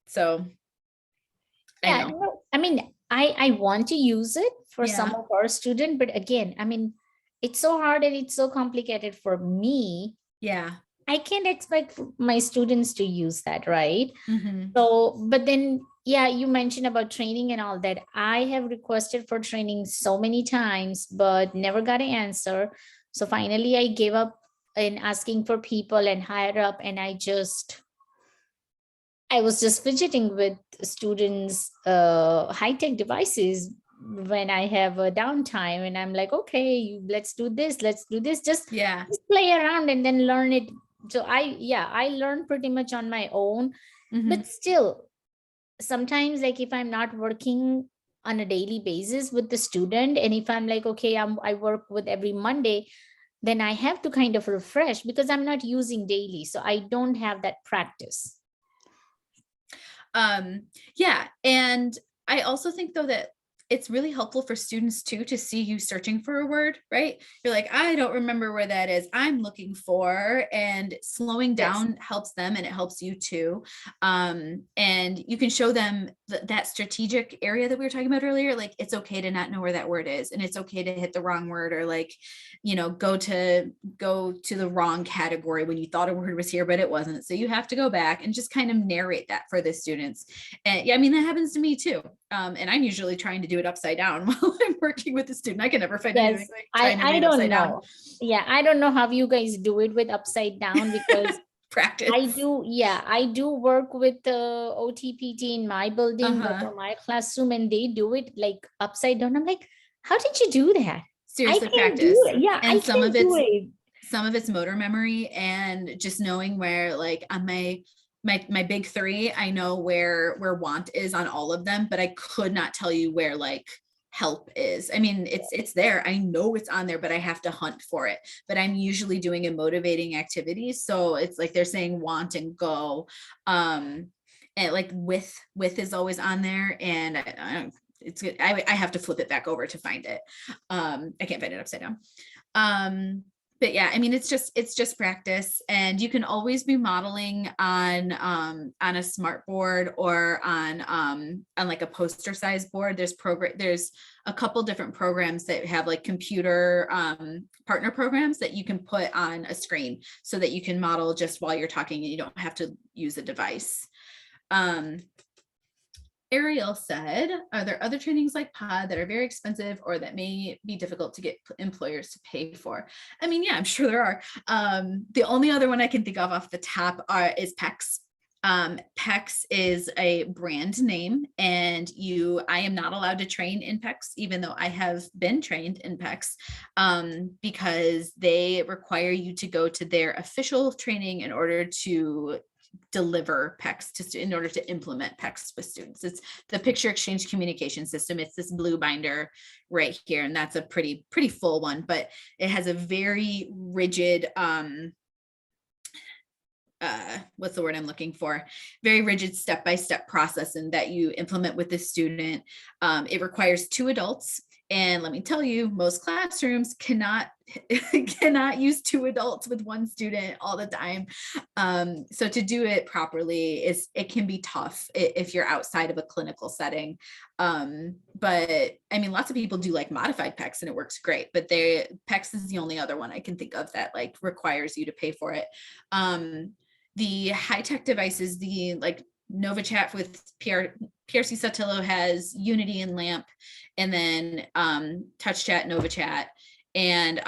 So I know. No, I mean, I want to use it for some Yeah. of our students, but again, I mean, it's so hard and it's so complicated for me. Yeah. I can't expect my students to use that, right? Mm-hmm. So, but then, yeah, you mentioned about training and all that. I have requested for training so many times, but never got an answer. So finally, I gave up in asking for people and higher up, and I was just fidgeting with students' high-tech devices when I have a downtime, and I'm like, okay, let's do this, just Yeah. play around and then learn it. So I learned pretty much on my own, Mm-hmm. but still, sometimes like if I'm not working on a daily basis with the student, and if I'm like, okay, I work with every Monday, then I have to kind of refresh because I'm not using daily, so I don't have that practice. Yeah. And I also think though that it's really helpful for students too, to see you searching for a word, right? You're like, I don't remember where that is, I'm looking for, and slowing down helps them, and it helps you too. And you can show them that strategic area that we were talking about earlier. Like it's okay to not know where that word is, and it's okay to hit the wrong word, or like, you know, go to the wrong category when you thought a word was here, but it wasn't. So you have to go back and just kind of narrate that for the students. And yeah, I mean, that happens to me too. And I'm usually trying to do it upside down while I'm working with the student. I can never find anything like trying to I read don't upside know. down. Yeah, I don't know how you guys do it with upside down, because Practice. I do work with the OTPT in my building, for my classroom, and they do it like upside down. I'm like, how did you do that? Seriously, I can't practice. do it. Yeah, And I some can't of do it. some of it's motor memory, and just knowing where, like on my my big three, I know where want is on all of them, but I could not tell you where like help is. I mean, it's there. I know it's on there, but I have to hunt for it. But I'm usually doing a motivating activity. So it's like they're saying want and go. And like with is always on there. And I don't, it's good. I have to flip it back over to find it. I can't find it upside down. But yeah, I mean, it's just practice, and you can always be modeling on a smart board or on like a poster size board. There's a couple different programs that have like computer partner programs that you can put on a screen so that you can model just while you're talking and you don't have to use a device. Ariel said, are there other trainings like POD that are very expensive or that may be difficult to get employers to pay for? I mean, yeah, I'm sure there are. The only other one I can think of off the top is PEX. PEX is a brand name, and I am not allowed to train in PEX, even though I have been trained in PEX, because they require you to go to their official training in order to deliver PEX in order to implement PEX with students. It's the picture exchange communication system. It's this blue binder right here. And that's a pretty full one, but it has a very rigid, what's the word I'm looking for? Very rigid step-by-step process and that you implement with the student. It requires 2 adults. And let me tell you, most classrooms cannot use 2 adults with 1 student all the time. So to do it properly it can be tough if you're outside of a clinical setting. But I mean, lots of people do like modified PEX and it works great, but PEX is the only other one I can think of that like requires you to pay for it. The high-tech devices, the like NovaChat with PRC Satillo has Unity and LAMP, and then TouchChat, NovaChat, and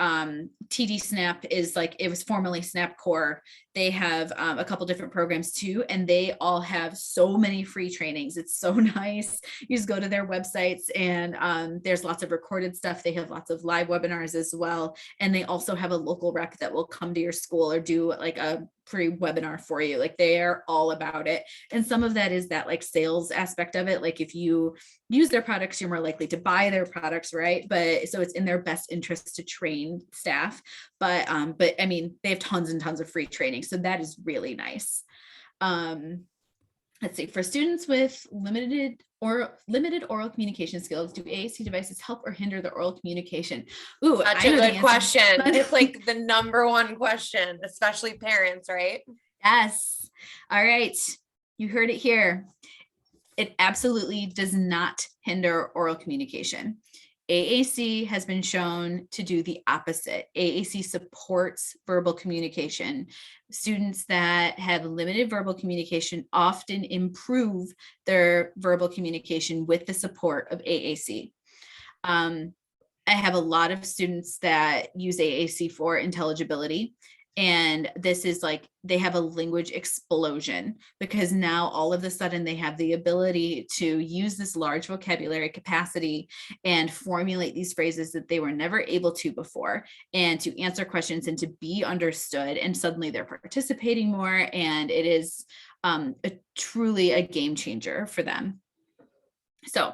TD Snap is like, it was formerly Snap Core. They have a couple different programs too, and they all have so many free trainings. It's so nice. You just go to their websites and there's lots of recorded stuff. They have lots of live webinars as well. And they also have a local rep that will come to your school or do like a free webinar for you. Like they are all about it. And some of that is that like sales aspect of it. Like if you use their products, you're more likely to buy their products, right? But so it's in their best interest to train staff. But I mean, they have tons and tons of free training. So that is really nice. Let's see, for students with limited oral communication skills, do AAC devices help or hinder the oral communication? Ooh, such a good question. It's like the number one question, especially parents, right? Yes. All right. You heard it here. It absolutely does not hinder oral communication. AAC has been shown to do the opposite. AAC supports verbal communication. Students that have limited verbal communication often improve their verbal communication with the support of AAC. I have a lot of students that use AAC for intelligibility. And this is like, they have a language explosion because now all of a sudden they have the ability to use this large vocabulary capacity and formulate these phrases that they were never able to before, and to answer questions and to be understood. And suddenly they're participating more. And it is truly a game changer for them. So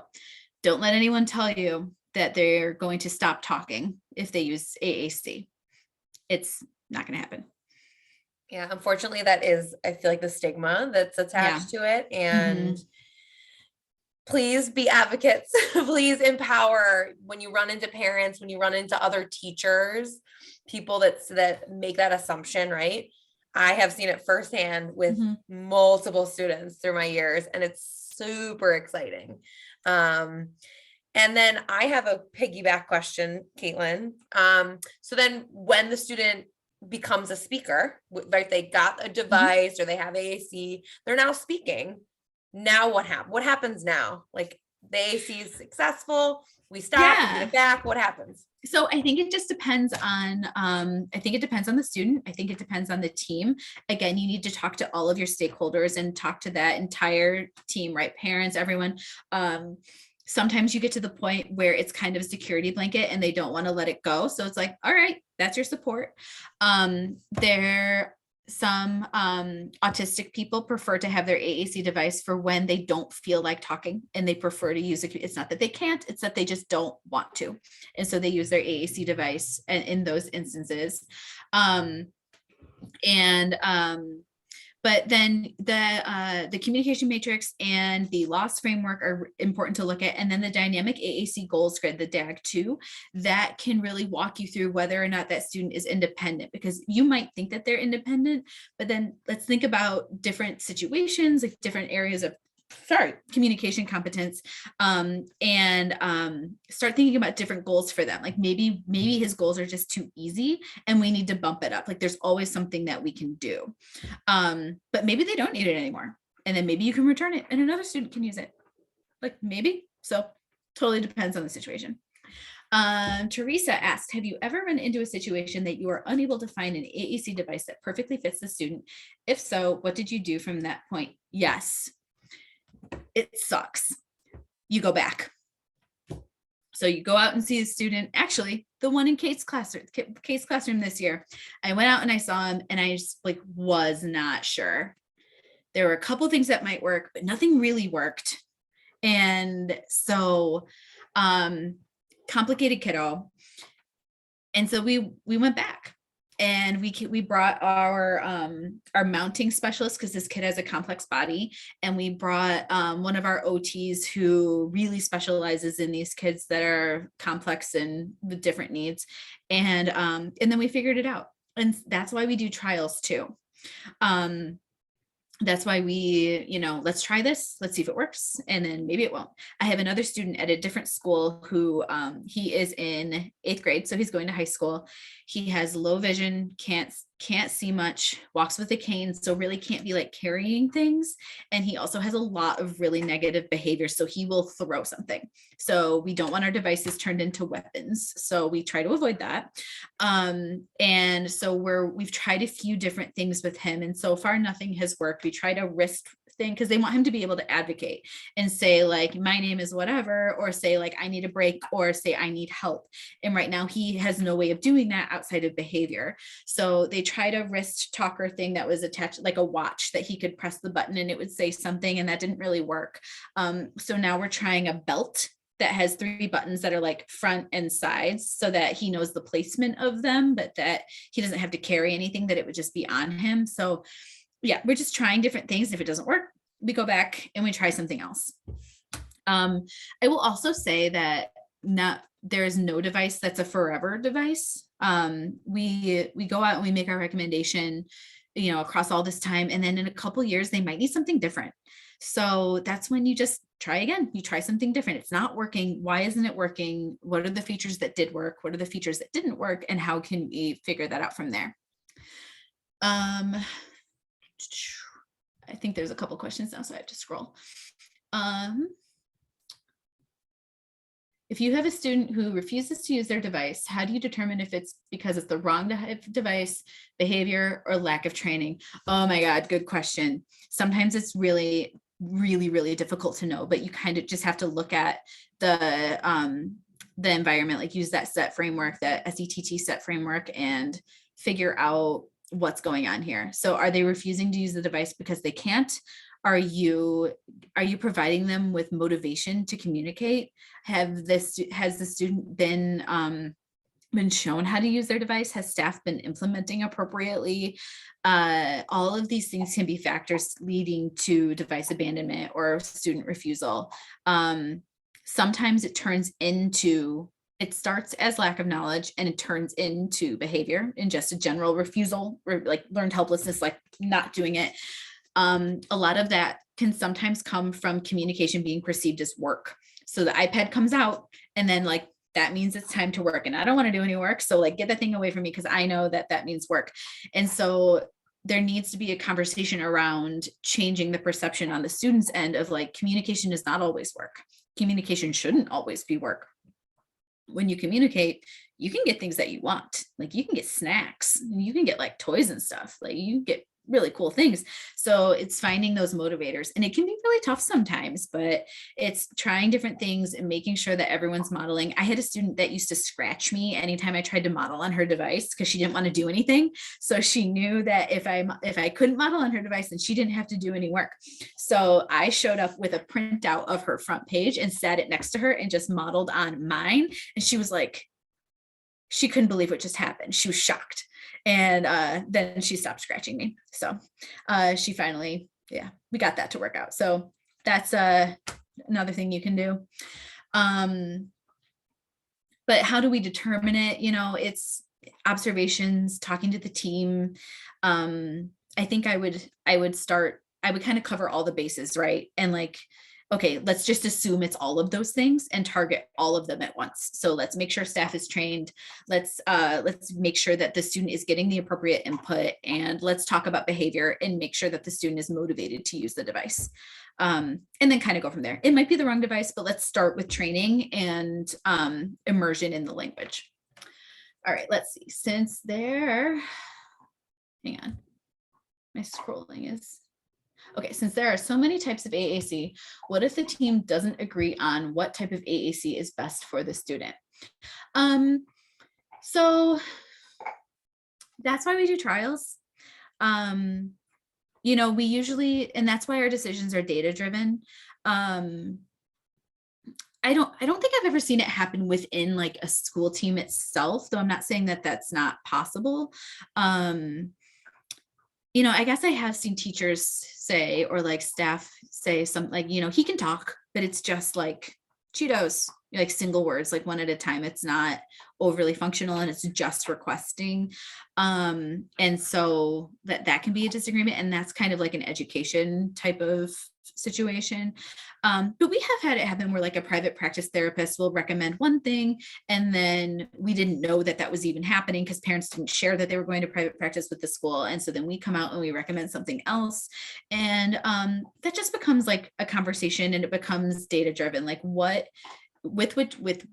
don't let anyone tell you that they're going to stop talking if they use AAC. It's not going to happen. Yeah, unfortunately, that is, I feel like, the stigma that's attached to it. And please be advocates. Please empower when you run into parents, when you run into other teachers, people that make that assumption, right? I have seen it firsthand with multiple students through my years, and it's super exciting. And then I have a piggyback question, Caitlin. So then when the student becomes a speaker, right? They got a device or they have AAC, they're now speaking. Now what happens now? Like the AAC is successful, we stop, we get it back. What happens? So I think it just depends on, I think it depends on the student. I think it depends on the team. Again, you need to talk to all of your stakeholders and talk to that entire team, right? Parents, everyone. Sometimes you get to the point where it's kind of a security blanket and they don't want to let it go. So it's like, all right, that's your support. some autistic people prefer to have their AAC device for when they don't feel like talking and they prefer to use it. It's not that they can't, it's that they just don't want to. And so they use their AAC device in those instances. But then the communication matrix and the loss framework are important to look at. And then the dynamic AAC goals grid, the DAG2, that can really walk you through whether or not that student is independent, because you might think that they're independent, but then let's think about different situations, like different areas of communication competence, and start thinking about different goals for them. Like maybe his goals are just too easy and we need to bump it up. Like there's always something that we can do. But maybe they don't need it anymore. And then maybe you can return it and another student can use it. Like maybe. So totally depends on the situation. Teresa asked, have you ever run into a situation that you are unable to find an AAC device that perfectly fits the student? If so, what did you do from that point? Yes. It sucks. You go back. So you go out and see a student, actually the one in Kate's classroom this year. I went out and I saw him and I just like was not sure. There were a couple things that might work, but nothing really worked. And so complicated kiddo. And so we went back. And we brought our mounting specialist, because this kid has a complex body, and we brought one of our OTs who really specializes in these kids that are complex and with different needs, and then we figured it out. And that's why we do trials too. That's why we, let's try this, let's see if it works, and then maybe it won't. I have another student at a different school who he is in 8th grade, so he's going to high school. He has low vision, can't see much, walks with a cane, so really can't be like carrying things. And he also has a lot of really negative behavior, so he will throw something. So we don't want our devices turned into weapons, so we try to avoid that. And so we've tried a few different things with him, and so far nothing has worked. We tried a wrist thing because they want him to be able to advocate and say like, my name is whatever, or say like, I need a break, or say I need help. And right now he has no way of doing that outside of behavior. So they tried a wrist talker thing that was attached like a watch that he could press the button and it would say something, and that didn't really work. So now we're trying a belt that has 3 buttons that are like front and sides, so that he knows the placement of them, but that he doesn't have to carry anything, that it would just be on him. So yeah, we're just trying different things. If it doesn't work, we go back and we try something else. I will also say that there is no device that's a forever device. We go out and we make our recommendation, across all this time, and then in a couple years they might need something different. So that's when you just try again. You try something different. It's not working. Why isn't it working? What are the features that did work? What are the features that didn't work? And how can we figure that out from there? I think there's a couple questions now, so I have to scroll. If you have a student who refuses to use their device, how do you determine if it's because it's the wrong device, behavior, or lack of training? Oh my God, good question. Sometimes it's really, really, really difficult to know, but you kind of just have to look at the environment, like use that SET framework, that SETT SET framework, and figure out what's going on here. So are they refusing to use the device because they can't? Are you providing them with motivation to communicate? Has the student been shown how to use their device? Has staff been implementing appropriately? All of these things can be factors leading to device abandonment or student refusal. Sometimes it starts as lack of knowledge and it turns into behavior and just a general refusal, or like learned helplessness, like not doing it. A lot of that can sometimes come from communication being perceived as work. So the iPad comes out and then like, that means it's time to work and I don't want to do any work. So like, get that thing away from me, because I know that means work. And so there needs to be a conversation around changing the perception on the student's end of like, communication is not always work. Communication shouldn't always be work. When you communicate, you can get things that you want. Like you can get snacks, you can get like toys and stuff. Like you get really cool things. So it's finding those motivators, and it can be really tough sometimes, but it's trying different things and making sure that everyone's modeling. I had a student that used to scratch me anytime I tried to model on her device because she didn't want to do anything. So she knew that if I couldn't model on her device, then she didn't have to do any work. So I showed up with a printout of her front page and sat it next to her and just modeled on mine. And she was like, she couldn't believe what just happened. She was shocked. And then she stopped scratching me. So she finally, yeah, we got that to work out. So that's another thing you can do. But how do we determine it? You know, it's observations, talking to the team. I think I would kind of cover all the bases, right? And like, okay, let's just assume it's all of those things and target all of them at once. So let's make sure staff is trained. Let's make sure that the student is getting the appropriate input, and let's talk about behavior and make sure that the student is motivated to use the device. And then kind of go from there. It might be the wrong device, but let's start with training and immersion in the language. All right, let's see. Hang on, my scrolling is. Okay, since there are so many types of AAC, what if the team doesn't agree on what type of AAC is best for the student? So that's why we do trials. You know, we usually, and that's why our decisions are data driven. I don't think I've ever seen it happen within like a school team itself, though I'm not saying that that's not possible. You know, I guess I have seen teachers say, or like staff say something like, you know, he can talk, but it's just like Cheetos, like single words, like one at a time. It's not overly functional and it's just requesting. And so that can be a disagreement, and that's kind of like an education type of situation. But we have had it happen where like a private practice therapist will recommend one thing, and then we didn't know that that was even happening because parents didn't share that they were going to private practice with the school. And so then we come out and we recommend something else. And that just becomes like a conversation, and it becomes data driven. Like with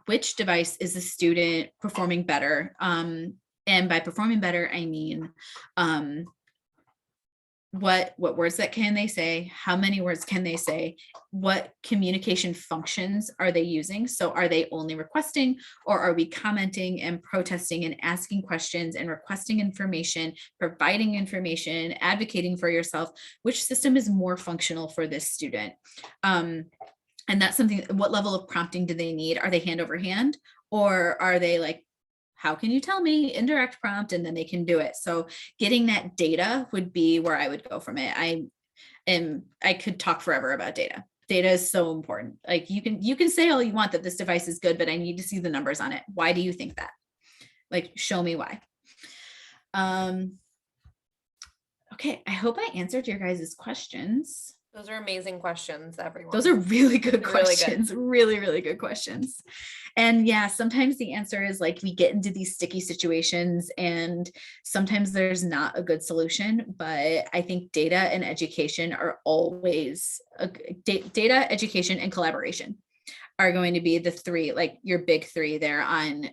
which device is the student performing better? And by performing better, I mean, what words that can they say? How many words can they say? What communication functions are they using? So are they only requesting, or are we commenting and protesting and asking questions and requesting information, providing information, advocating for yourself? Which system is more functional for this student? And that's something, what level of prompting do they need? Are they hand over hand, or are they like, how can you tell me? Indirect prompt, and then they can do it. So getting that data would be where I would go from it. I could talk forever about data. Data is so important. Like you can say all you want that this device is good, but I need to see the numbers on it. Why do you think that? Like, show me why. Okay, I hope I answered your guys' questions. Those are amazing questions, everyone. Those are really good questions. Really, really good questions. And yeah, sometimes the answer is like we get into these sticky situations, and sometimes there's not a good solution. But I think data and education are always data, education, and collaboration are going to be the three, like your big three there on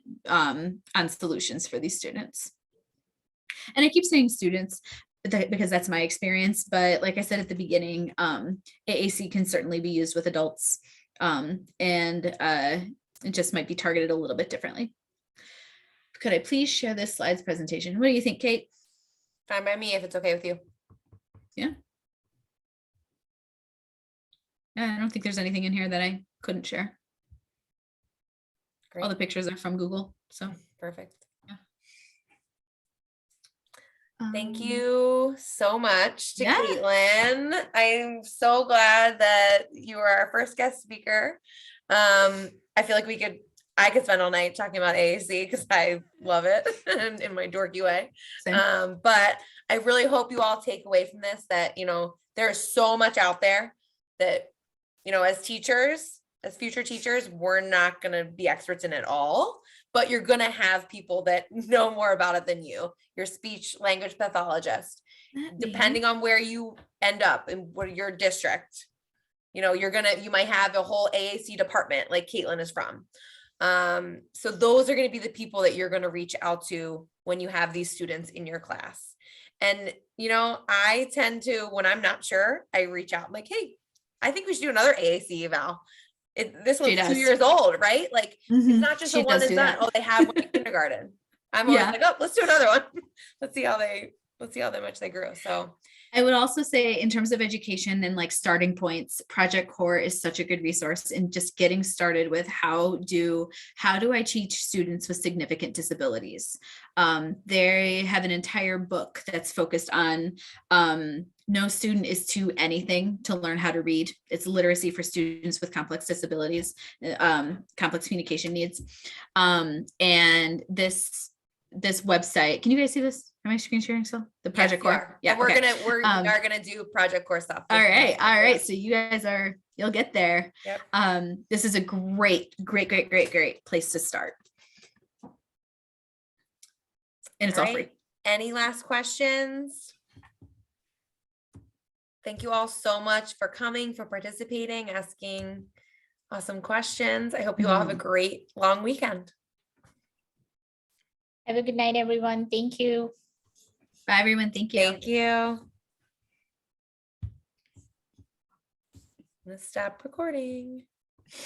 solutions for these students. And I keep saying students because that's my experience. But like I said at the beginning, AAC can certainly be used with adults, and it just might be targeted a little bit differently. Could I please share this slides presentation? What do you think, Kate? Fine by me if it's okay with you. Yeah. I don't think there's anything in here that I couldn't share. Great. All the pictures are from Google, so. Perfect. Yeah. Thank you so much to Yeah. Caitlin. I'm so glad that you were our first guest speaker. I feel like I could spend all night talking about AAC because I love it in my dorky way. Same. But I really hope you all take away from this that, you know, there's so much out there that, you know, as teachers, as future teachers, we're not going to be experts in it all, but you're going to have people that know more about it than you, your speech language pathologist, depending on where you end up in what your district, you know, you might have a whole AAC department like Caitlin is from. So those are going to be the people that you're going to reach out to when you have these students in your class. And, I tend to, when I'm not sure, I reach out, I'm like, hey, I think we should do another AAC eval. This She one's 2 does. years old, right? Like, it's Mhm. not just She a one does and do done. that. Oh, they have one in kindergarten. I'm always Yeah. like, oh, let's do another one. Let's see how much they grew. So I would also say in terms of education and like starting points, Project Core is such a good resource in just getting started with how do I teach students with significant disabilities. They have an entire book that's focused on no student is to anything to learn how to read. It's literacy for students with complex disabilities, complex communication needs. And this website, can you guys see this? Am I screen sharing still? The Project Core? Yeah. We're okay. we are gonna do Project Core stuff. All right. Yeah. So you guys you'll get there. Yep. This is a great place to start. And it's all free. Any last questions? Thank you all so much for coming, for participating, asking awesome questions. I hope you all have a great long weekend. Have a good night, everyone. Thank you. Bye, everyone. Thank you. Thank you. I'm gonna stop recording.